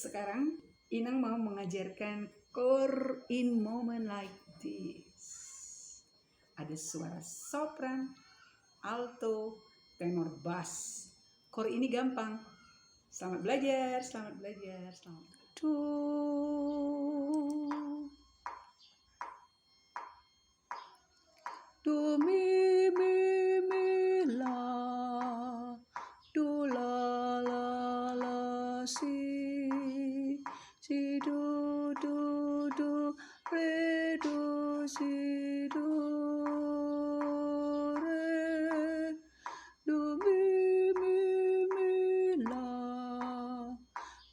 Sekarang Inang mau mengajarkan chord in moment like this. Ada suara sopran, alto, tenor, bass. Chord ini gampang. Selamat belajar, selamat belajar, selamat belajar. Do, do, mi, la, do, la, si, do, re, do, si, do, re, do, mi, la,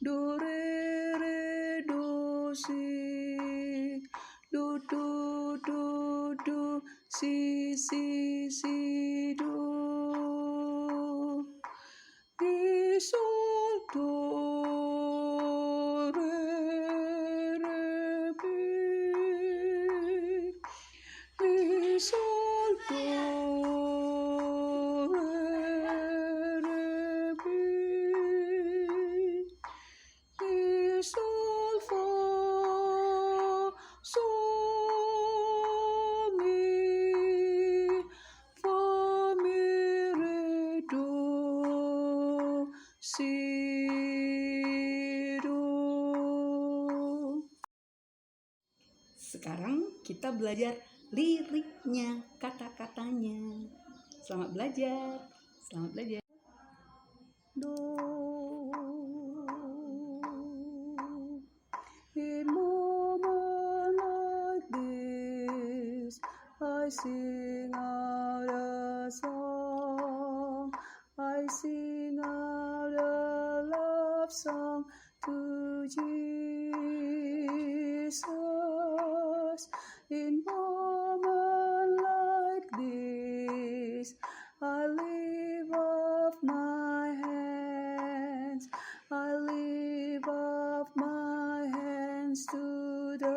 do, re, do, si, do, si, do, mi, sol, do, re, mi, sol, do, re, mi, sol, fa, sol, mi, re, do, si, do. Sekarang kita belajar liriknya, kata-katanya. Selamat belajar, selamat belajar. Do, in moment like this, I sing out a song. I sing out a love song to Jesus. In moment like this, I lift up my hands. I lift up my hands to the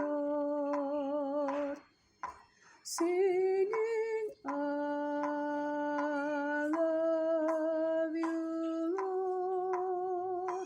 Lord, singing, I love you, Lord.